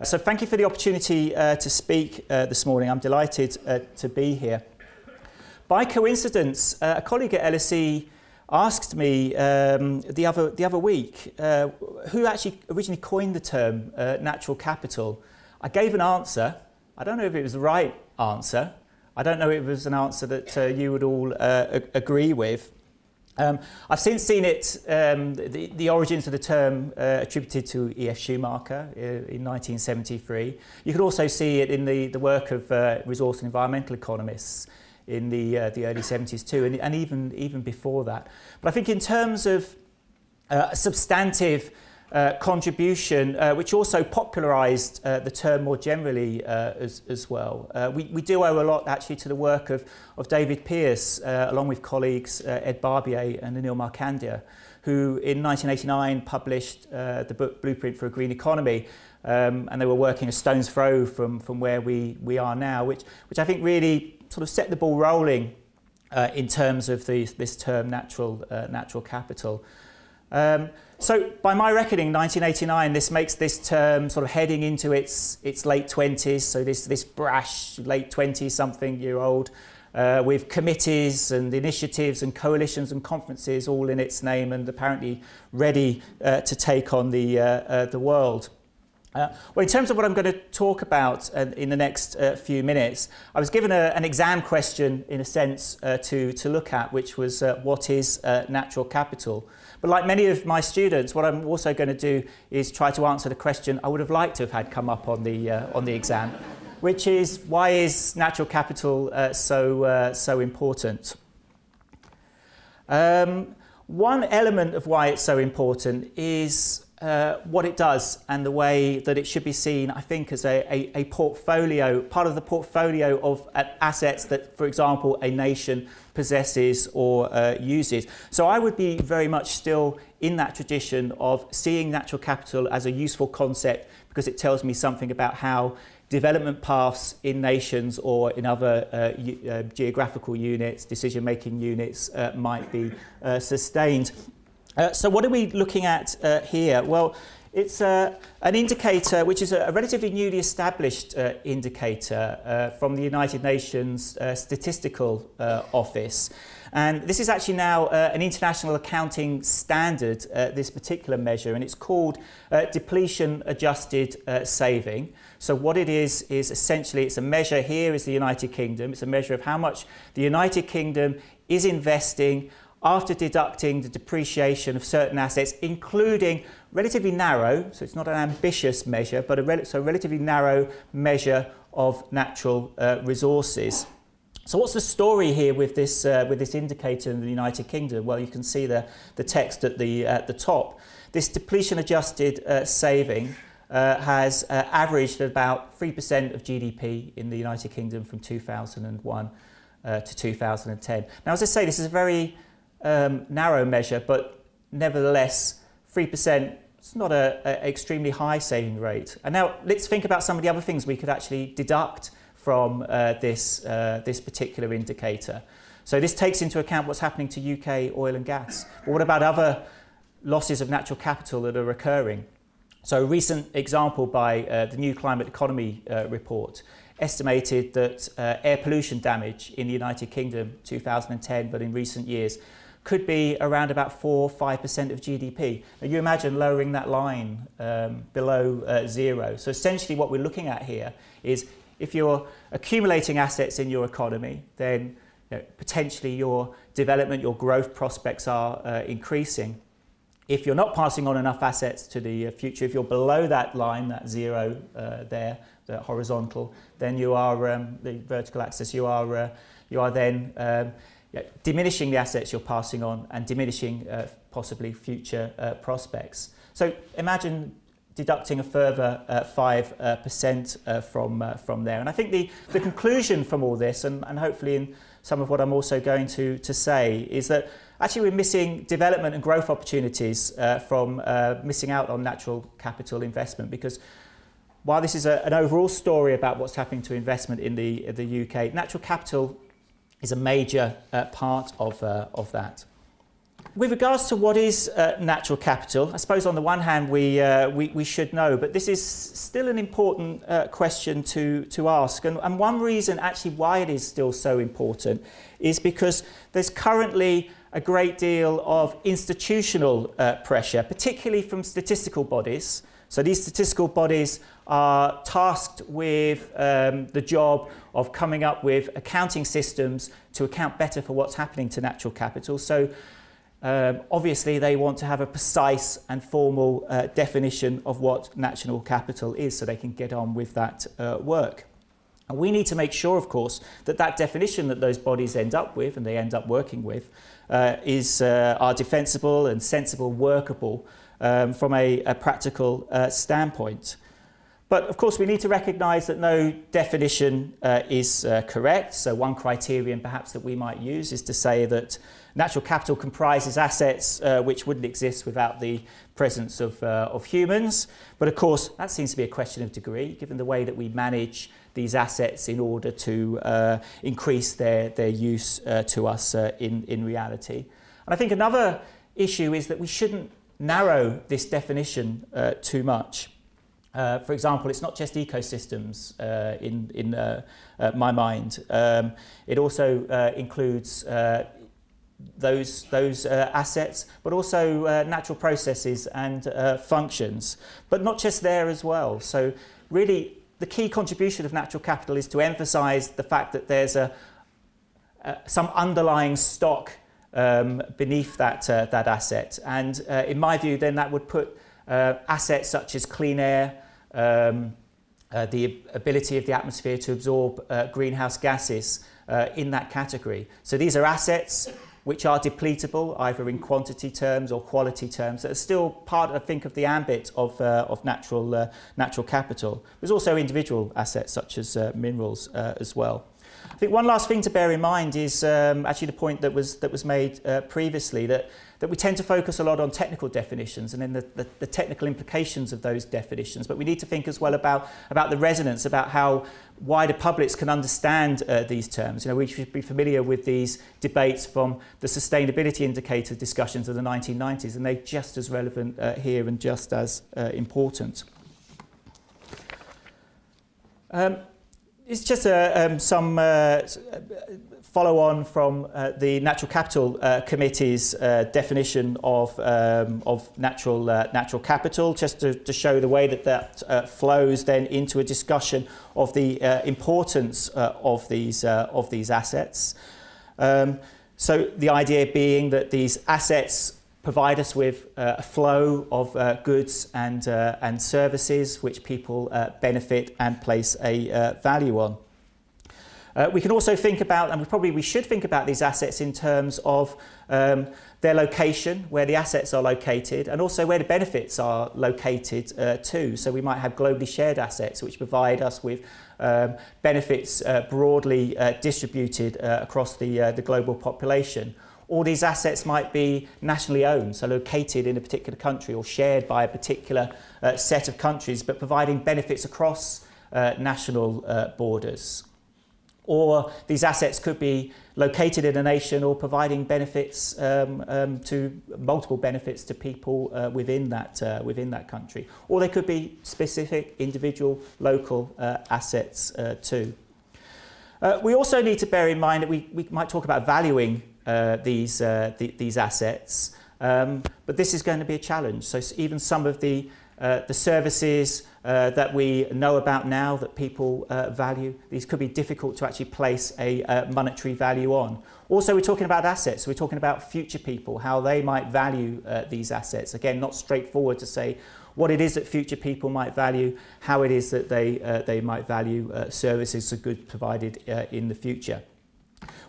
So thank you for the opportunity to speak this morning. I'm delighted to be here. By coincidence, a colleague at LSE asked me the other week who actually originally coined the term natural capital. I gave an answer. I don't know if it was the right answer. I don't know if it was an answer that you would all agree with. I've since seen it, the origins of the term attributed to E.F. Schumacher in 1973. You could also see it in the work of resource and environmental economists in the early 70s too, and even before that. But I think in terms of substantive contribution, which also popularised the term more generally as well. We do owe a lot actually to the work of David Pearce, along with colleagues Ed Barbier and Anil Markandia, who in 1989 published the book Blueprint for a Green Economy, and they were working a stone's throw from where we are now, which I think really sort of set the ball rolling in terms of this term natural capital. So by my reckoning, 1989, this makes this term sort of heading into its late 20s, so this brash late 20-something-year-old with committees and initiatives and coalitions and conferences all in its name and apparently ready to take on the world. Well, in terms of what I'm going to talk about in the next few minutes, I was given an exam question, in a sense, to look at, which was what is natural capital? But like many of my students, what I'm also going to do is try to answer the question I would have liked to have had come up on the exam, which is why is natural capital so important? One element of why it's so important is what it does and the way that it should be seen, I think, as a portfolio, part of the portfolio of assets that, for example, a nation possesses or uses. So I would be very much still in that tradition of seeing natural capital as a useful concept because it tells me something about how development paths in nations or in other geographical units, decision-making units, might be sustained. So what are we looking at here? Well, it's an indicator which is a relatively newly established indicator from the United Nations Statistical Office. And this is actually now an international accounting standard, this particular measure, and it's called depletion-adjusted saving. So what it is essentially, it's a measure, here is the United Kingdom, it's a measure of how much the United Kingdom is investing after deducting the depreciation of certain assets, including relatively narrow, so it's not an ambitious measure, but a relatively narrow measure of natural resources. So what's the story here with this indicator in the United Kingdom? Well, you can see the text at the top. This depletion-adjusted saving has averaged at about 3% of GDP in the United Kingdom from 2001 to 2010. Now, as I say, this is a very narrow measure, but nevertheless 3% is not an extremely high saving rate. And now let's think about some of the other things we could actually deduct from this particular indicator. So this takes into account what's happening to UK oil and gas. But what about other losses of natural capital that are occurring? So a recent example by the New Climate Economy report estimated that air pollution damage in the United Kingdom 2010, but in recent years, could be around about 4–5% of GDP. Now you imagine lowering that line below zero. So essentially what we're looking at here is if you're accumulating assets in your economy, then potentially your development, your growth prospects are increasing. If you're not passing on enough assets to the future, if you're below that line, that zero there, the horizontal, then you are, the vertical axis, you are then diminishing the assets you're passing on and diminishing possibly future prospects. So imagine deducting a further 5% from there. And I think the conclusion from all this, and hopefully in some of what I'm also going to say, is that actually we're missing development and growth opportunities from missing out on natural capital investment, because while this is an overall story about what's happening to investment in the UK, natural capital is a major part of that. with regards to what is natural capital, I suppose on the one hand we should know, but this is still an important question to ask. And one reason actually why it is still so important is because there's currently a great deal of institutional pressure, particularly from statistical bodies. So these statistical bodies are tasked with the job of coming up with accounting systems to account better for what's happening to natural capital. So obviously they want to have a precise and formal definition of what natural capital is so they can get on with that work. And we need to make sure, of course, that that definition that those bodies end up with and they end up working with are defensible and sensible, workable from a practical standpoint. But of course we need to recognise that no definition is correct. So one criterion perhaps that we might use is to say that natural capital comprises assets which wouldn't exist without the presence of humans. But of course that seems to be a question of degree, given the way that we manage these assets in order to increase their use to us in reality. And I think another issue is that we shouldn't narrow this definition too much. For example, it's not just ecosystems in my mind. It also includes those assets, but also natural processes and functions, but not just there as well. So really, the key contribution of natural capital is to emphasise the fact that there's some underlying stock beneath that asset. And in my view, then that would put assets such as clean air, the ability of the atmosphere to absorb greenhouse gases in that category. So these are assets which are depletable, either in quantity terms or quality terms, that are still part, I think, of the ambit of natural capital. There's also individual assets such as minerals as well. I think one last thing to bear in mind is actually the point that was made previously, that we tend to focus a lot on technical definitions and then the technical implications of those definitions. But we need to think as well about the resonance, about how wider publics can understand these terms. You know, we should be familiar with these debates from the sustainability indicator discussions of the 1990s, and they're just as relevant here and just as important. It's just some follow-on from the Natural Capital Committee's definition of natural capital, just to show the way that flows then into a discussion of the importance of these assets. So the idea being that these assets provide us with a flow of goods and services which people benefit and place a value on. We can also think about, and we should think about these assets in terms of their location, where the assets are located, and also where the benefits are located too. So we might have globally shared assets which provide us with benefits broadly distributed across the global population. All these assets might be nationally owned, so located in a particular country or shared by a particular set of countries, but providing benefits across national borders. Or these assets could be located in a nation or providing benefits to multiple benefits to people within that country. Or they could be specific, individual, local assets too. We also need to bear in mind that we might talk about valuing these assets, but this is going to be a challenge. So even some of the services that we know about now that people value, these could be difficult to actually place a monetary value on. Also, we're talking about assets. We're talking about future people, how they might value these assets. Again, not straightforward to say what it is that future people might value, how it is that they might value services or goods provided in the future.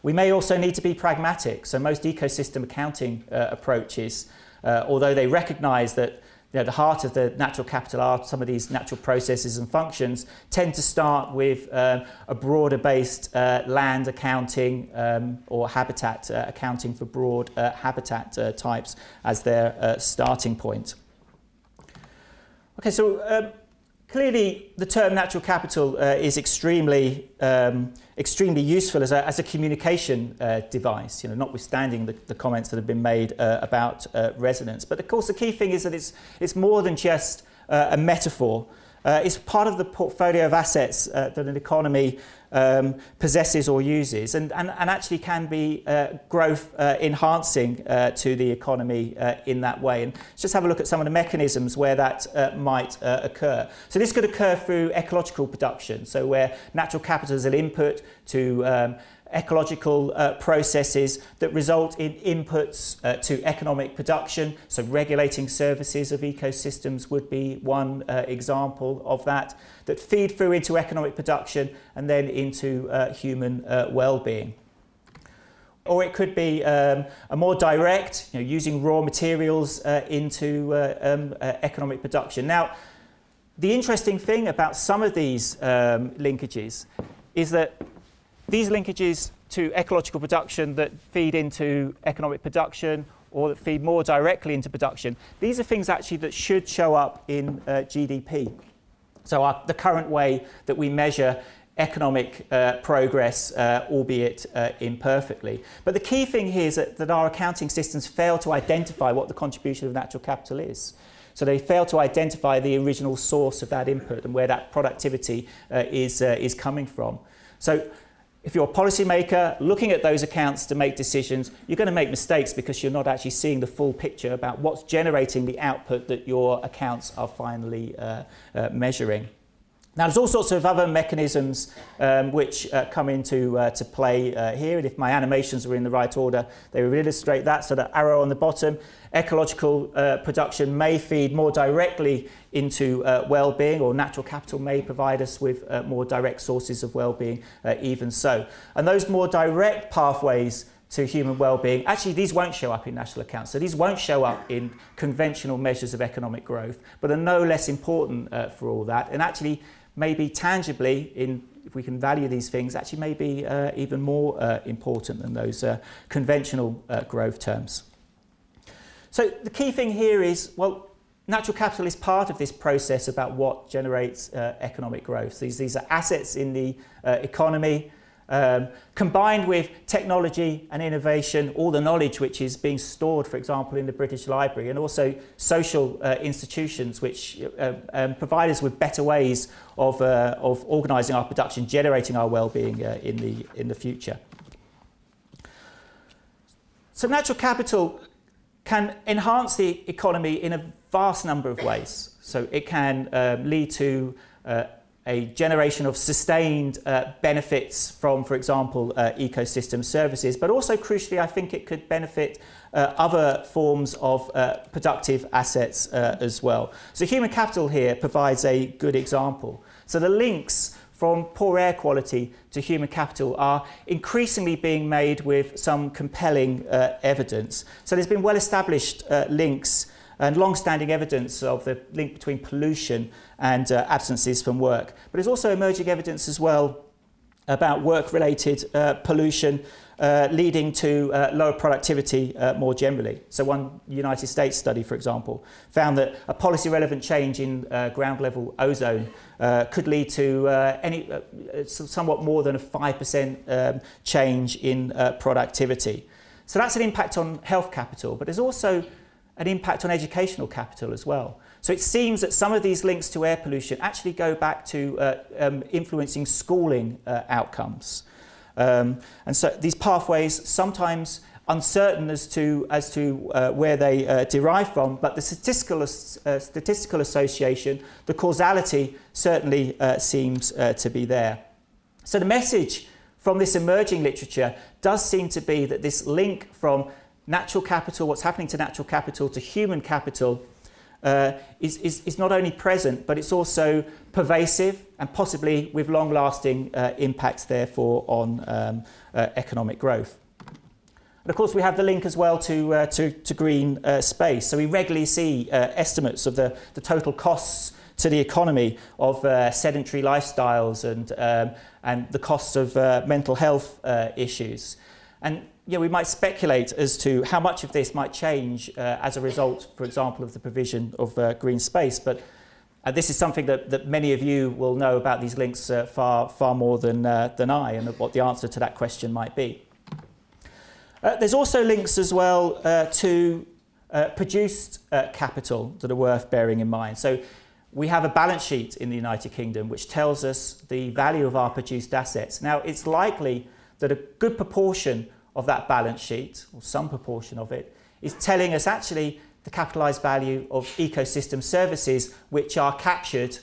We may also need to be pragmatic. So most ecosystem accounting approaches, although they recognise that the heart of the natural capital are some of these natural processes and functions, tend to start with a broader based land accounting or habitat accounting for broad habitat types as their starting point. Okay, so Clearly, the term natural capital is extremely useful as a communication device, notwithstanding the comments that have been made about resonance. But of course, the key thing is that it's more than just a metaphor. It's part of the portfolio of assets that an economy possesses or uses, and actually can be growth enhancing to the economy in that way. And let's just have a look at some of the mechanisms where that might occur. So this could occur through ecological production, so where natural capital is an input to ecological processes that result in inputs to economic production. So regulating services of ecosystems would be one example of that feed through into economic production and then into human well-being. Or it could be a more direct, using raw materials into economic production. Now, the interesting thing about some of these linkages is that these linkages to ecological production that feed into economic production or that feed more directly into production, these are things actually that should show up in GDP. So the current way that we measure economic progress, albeit imperfectly. But the key thing here is that our accounting systems fail to identify what the contribution of natural capital is. So they fail to identify the original source of that input and where that productivity is coming from. So if you're a policymaker looking at those accounts to make decisions, you're going to make mistakes because you're not actually seeing the full picture about what's generating the output that your accounts are finally measuring. Now, there's all sorts of other mechanisms which come into to play here, and if my animations were in the right order, they would illustrate that. So the arrow on the bottom, ecological production may feed more directly into well-being, or natural capital may provide us with more direct sources of well-being even so. And those more direct pathways to human well-being, actually these won't show up in national accounts. So these won't show up in conventional measures of economic growth, but are no less important for all that, and actually maybe tangibly, if we can value these things, actually may be even more important than those conventional growth terms. So the key thing here is, well, natural capital is part of this process about what generates economic growth. So these are assets in the economy, combined with technology and innovation, all the knowledge which is being stored, for example, in the British Library, and also social institutions which provide us with better ways of organising our production, generating our well-being in the future. So natural capital can enhance the economy in a vast number of ways. So it can lead to a generation of sustained benefits from, for example, ecosystem services, but also crucially, I think it could benefit other forms of productive assets as well. So human capital here provides a good example. So the links from poor air quality to human capital are increasingly being made with some compelling evidence. So there's been well-established links and long-standing evidence of the link between pollution and absences from work. But there's also emerging evidence as well about work-related pollution leading to lower productivity more generally. So one United States study, for example, found that a policy-relevant change in ground-level ozone could lead to somewhat more than a 5% change in productivity. So that's an impact on health capital, but there's also an impact on educational capital as well. So it seems that some of these links to air pollution actually go back to influencing schooling outcomes. And so these pathways, sometimes uncertain as to where they derive from, but the statistical association, the causality certainly seems to be there. So the message from this emerging literature does seem to be that this link from natural capital, what's happening to natural capital, to human capital, is not only present, but it's also pervasive and possibly with long-lasting impacts, therefore, on economic growth. And of course, we have the link as well to green space. So we regularly see estimates of the total costs to the economy of sedentary lifestyles and the costs of mental health issues. And we might speculate as to how much of this might change as a result, for example, of the provision of green space. But this is something that many of you will know about these links far more than I, and what the answer to that question might be. There's also links as well to produced capital that are worth bearing in mind. So we have a balance sheet in the United Kingdom which tells us the value of our produced assets. Now, it's likely that a good proportion of that balance sheet, or some proportion of it, is telling us actually the capitalised value of ecosystem services which are captured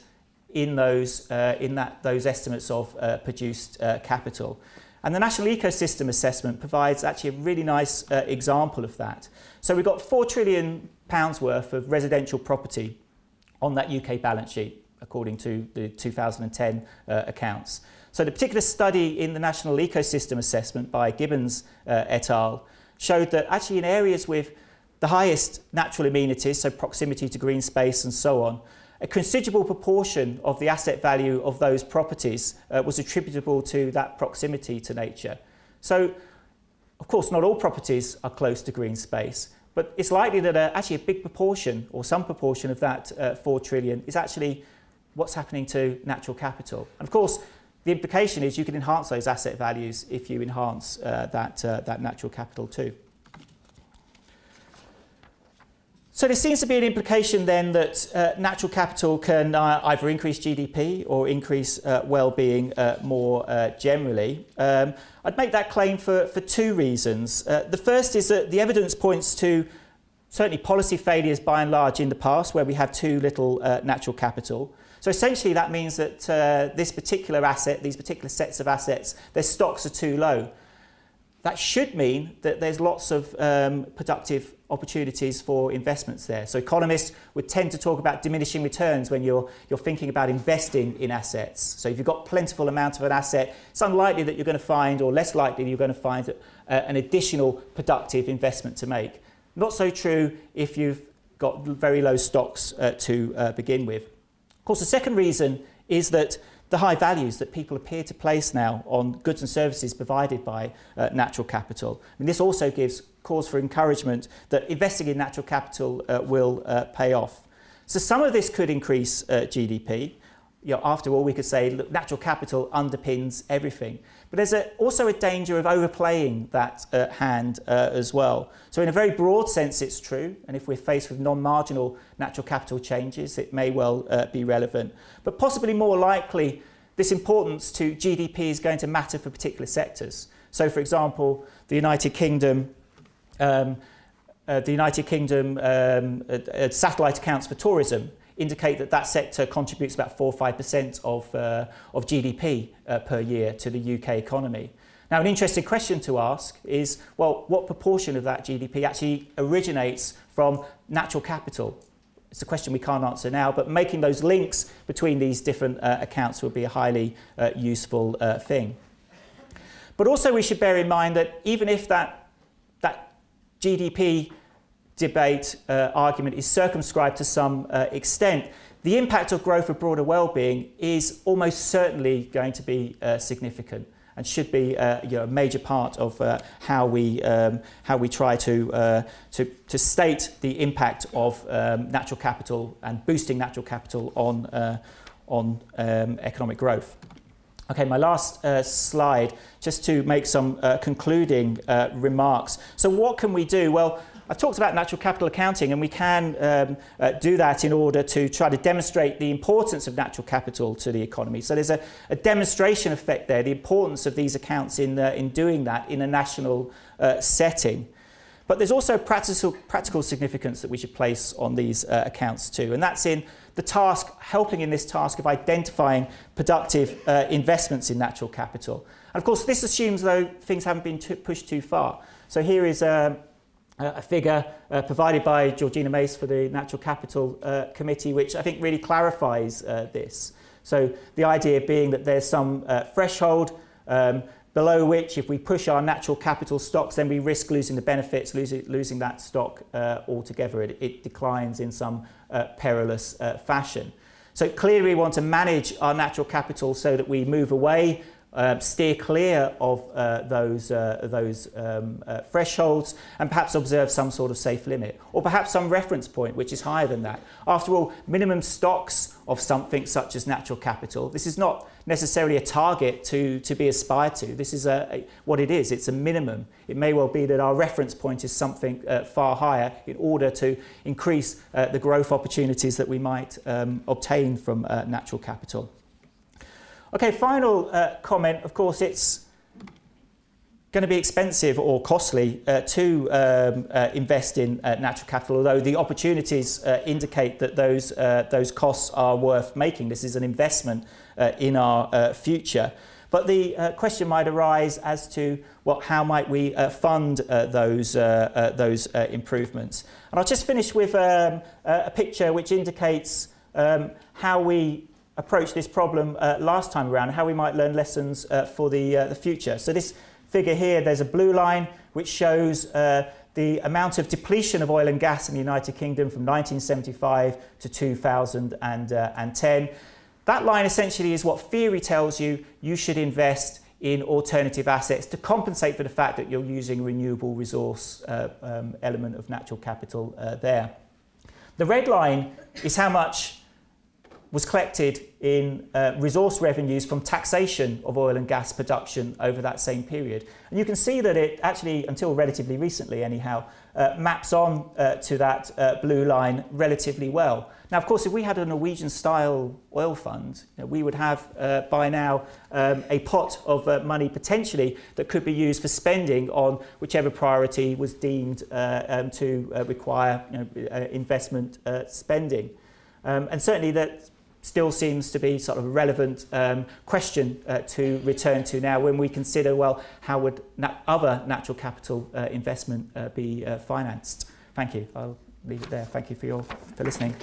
in those estimates of produced capital. And the National Ecosystem Assessment provides actually a really nice example of that. So we've got £4 trillion worth of residential property on that UK balance sheet, according to the 2010 accounts. So the particular study in the National Ecosystem Assessment by Gibbons et al. Showed that actually in areas with the highest natural amenities, so proximity to green space and so on, a considerable proportion of the asset value of those properties was attributable to that proximity to nature. So, of course, not all properties are close to green space, but it's likely that actually a big proportion, or some proportion of that 4 trillion is actually what's happening to natural capital. And of course, the implication is you can enhance those asset values if you enhance that natural capital too. So there seems to be an implication then that natural capital can either increase GDP or increase well-being more generally. I'd make that claim for two reasons. The first is that the evidence points to certainly policy failures by and large in the past where we have too little natural capital. So essentially that means that this particular asset, these particular sets of assets, their stocks are too low. That should mean that there's lots of productive opportunities for investments there. So economists would tend to talk about diminishing returns when you're thinking about investing in assets. So if you've got plentiful amount of an asset, it's unlikely that you're going to find, or less likely you're going to find an additional productive investment to make. Not so true if you've got very low stocks to begin with. Of course, the second reason is that the high values that people appear to place now on goods and services provided by natural capital. And this also gives cause for encouragement that investing in natural capital will pay off. So some of this could increase GDP. You know, after all, we could say look, natural capital underpins everything. But there's also a danger of overplaying that hand as well. So in a very broad sense, it's true. And if we're faced with non-marginal natural capital changes, it may well be relevant. But possibly more likely, this importance to GDP is going to matter for particular sectors. So, for example, the United Kingdom satellite accounts for tourism indicate that that sector contributes about 4 or 5% of GDP per year to the UK economy. Now, an interesting question to ask is, well, what proportion of that GDP actually originates from natural capital? It's a question we can't answer now, but making those links between these different accounts would be a highly useful thing. But also we should bear in mind that even if that GDP debate argument is circumscribed to some extent, the impact of growth for broader well-being is almost certainly going to be significant and should be a major part of how we try to state the impact of natural capital and boosting natural capital on economic growth. Okay, my last slide, just to make some concluding remarks. So what can we do? Well, I've talked about natural capital accounting, and we can do that in order to try to demonstrate the importance of natural capital to the economy. So there's a demonstration effect there, the importance of these accounts in doing that in a national setting. But there's also practical significance that we should place on these accounts too, and that's in the task, helping in this task of identifying productive investments in natural capital. And of course, this assumes, though, things haven't been pushed too far. So here is a figure provided by Georgina Mace for the Natural Capital Committee, which I think really clarifies this. So the idea being that there's some threshold below which, if we push our natural capital stocks, then we risk losing the benefits, losing that stock altogether. It declines in some perilous fashion. So clearly we want to manage our natural capital so that we move away steer clear of those thresholds, and perhaps observe some sort of safe limit, or perhaps some reference point which is higher than that. After all, minimum stocks of something such as natural capital, this is not necessarily a target to be aspired to. This is what it is. It's a minimum. It may well be that our reference point is something far higher in order to increase the growth opportunities that we might obtain from natural capital. Okay, final comment. Of course, it's going to be expensive or costly to invest in natural capital, although the opportunities indicate that those costs are worth making. This is an investment in our future. But the question might arise as to, well, how might we fund those improvements? And I'll just finish with a picture which indicates how we approached this problem last time around, how we might learn lessons for the future. So this figure here, there's a blue line which shows the amount of depletion of oil and gas in the United Kingdom from 1975 to 2010. That line essentially is what theory tells you you should invest in alternative assets to compensate for the fact that you're using renewable resource element of natural capital there. The red line is how much was collected in resource revenues from taxation of oil and gas production over that same period. And you can see that it actually, until relatively recently anyhow, maps on to that blue line relatively well. Now, of course, if we had a Norwegian-style oil fund, we would have by now a pot of money potentially that could be used for spending on whichever priority was deemed to require investment spending. And certainly that still seems to be sort of a relevant question to return to now when we consider, well, how would other natural capital investment be financed? Thank you. I'll leave it there. Thank you for listening.